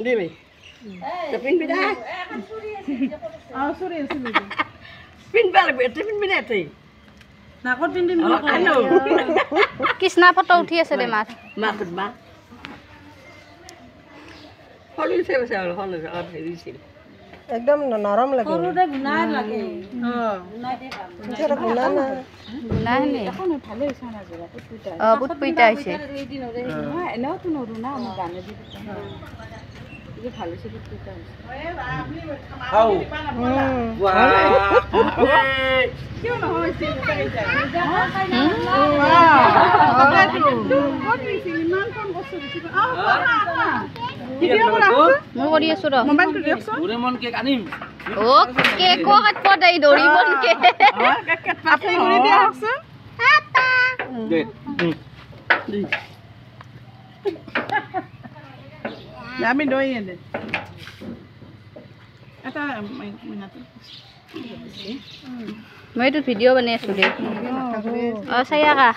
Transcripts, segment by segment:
দিবি পিনবি না পিনবা লাগবে এতে পিনবি না এতে নাকত পিন্দিম কৃষ্ণা ফটো উঠি আছে দে মাত মাত মা হলিছে বসে আর হলিছে আর হেৰিছিল একদম নৰম লাগে সৰুতে গুনাই লাগে সেটা গুনা না গুনাই নে এখন ভালে হৈছে না জৰা পুটা বুট পুইতা হৈছে এই দিন হৰে এনেও তো নৰু না আমি গানে দি এই ভালে হৈছে পুটা খাও কিয় নহৈছে মই কৰি আছো ৰ মোবাইলটো দিয়কচোন ডোৰেমন কেক আনিম ও কেক হাত পদাই দৰিবন কে আপুনি কৰি দিয়া হকচোন দে আমি দই এনে এটা মিনাটো মই তো ভিডিও বনাই আছো দে চাইয়া কা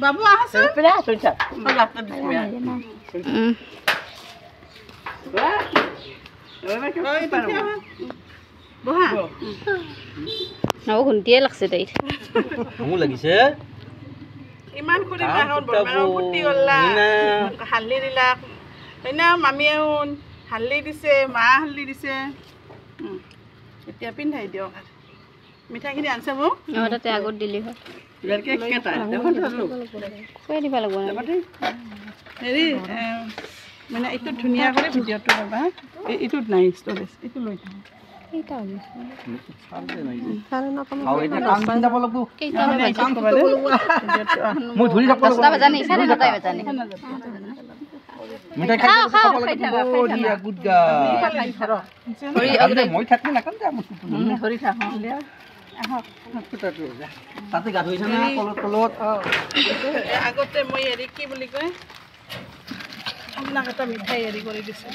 বাবু আহাছে পেৰা চইছা লাপটা দিছিয়া বহা নাও ঘুন্টিয়ে লাগছে তাইৰ আমু লাগিছে ইমান কৰি মাহত বৰমাৰ ফুটি গলা হালদি দিলা হয়না মামীয়েউন হালদি দিছে মা হালদি দিছে এতিয়া পিন্ধাই দিয়ক মিঠাইখিনি আনছে মোক তাতে আগত দিলি হয় ইয়াৰকে কেটা দেখোন খুৱাই দিব লাগিব হেৰি মানে এইটো ধুনীয়া কৰি ভিডিঅ'টো ল'বা এইটোত নাই ষ্টৰেজ এইটো লৈ থাকা মই ধৰি থাকব 10টা বাজা নাই 9:30 বাজা নাই মিঠাই খাই খাব লাগিব দিয়া গুড গাই মই থাকি না কাম যা ধৰি থাক তাতে গা ধুইছ না কলত কলত আগতে মই হেৰি কি বুলি কয় আপোনাক এটা মিঠাই হেৰি কৰি দিছোঁ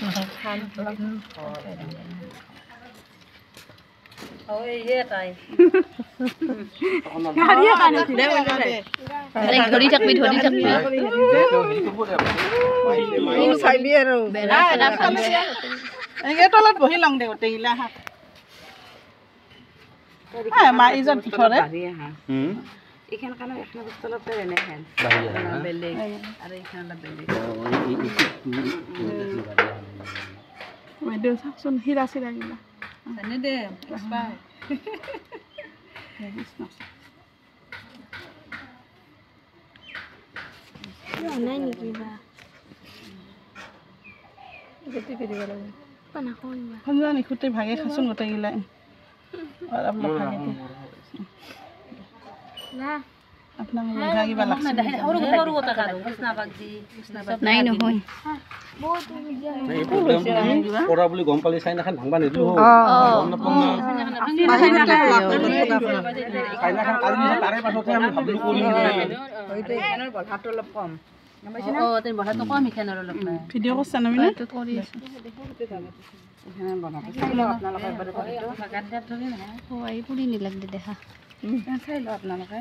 ধৰি থাকবি চাইবি আৰু এনেকৈ তলত বহি লওঁ দে গোটেইগিলা শাক মা ইজন ধৰে এইখান কানো এখন তলত এনে খান বেলেগ আৰু এইখান অলপ বেলেগ বাইদেউ চাওকচোন হীৰা চিৰাগিলা জানে দে নাই নেকি বা নিখুঁতে ভাগে খাচোন গোটেইগিলাই নাই নহয় পৰা বুলি গম পালি চাই নাখান ভাঙবা নিদিলো তাৰে পাছতে আমি ভাবিলো কৰিম বলহাটো অলপ কম বহাটো কম ইখান আৰু অলপ ভিডিঅ' কৰছা না মিনা কৰি আছো পুৰি নিলাগ দে দেখা চাই ল আপোনালোকে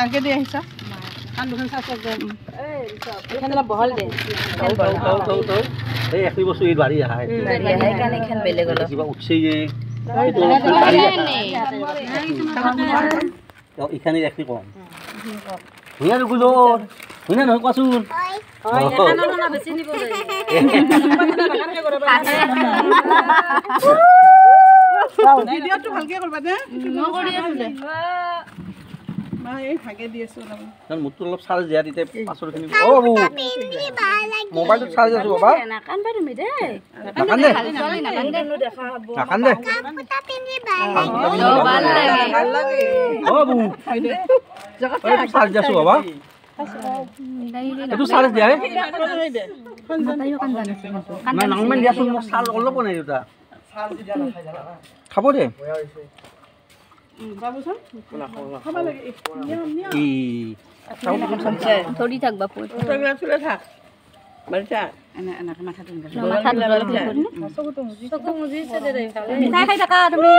আগে দি আহিছা বহল দে এই একই বস্তু এই বাড়ি আহে কিবা উঠছে যে এখানে একই কম শুনা নুকুলো শুনা নহয় কোৱাচোন ভিডিঅ'টো ভালকে কৰবা দে এই ভাগে দি আছো মোৰটো অলপ চাৰ্জ দিয়া তেতিয়া পাছৰখিনি মোবাইলটো চাৰ্জ আছো বাবা নাকান্দে চাৰ্জ আছো বাবা এইটো চাৰ্জ দিয়া নাংমান দিয়াচোন মোক চাৰ্জ অলপ নাই দেউতা খাব দে ধৰি থাক বাপু থাক মাথাত মিঠাই খাই থাকা তুমি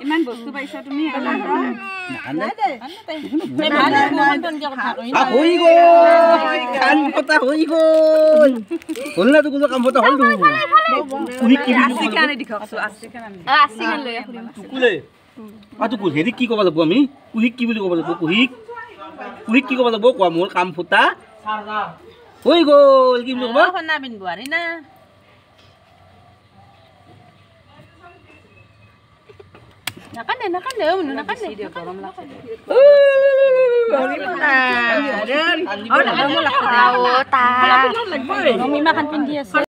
ইমান বস্তু পাইছা তুমি হৈ গ'ল কাণ ফটা হৈ গ'ল হ'ল না তোৰ কাম ফটা হ'ল কুহিক কি কুকুলে তোক হেৰি কি ক'ব লাগিব আমি কুহিক কি বুলি ক'ব লাগিব কুহিক কুহিক কি ক'ব লাগিব কোৱা মোৰ কাম ফুটা হৈ গ'ল কি বুলি ক'ব নাকান্দে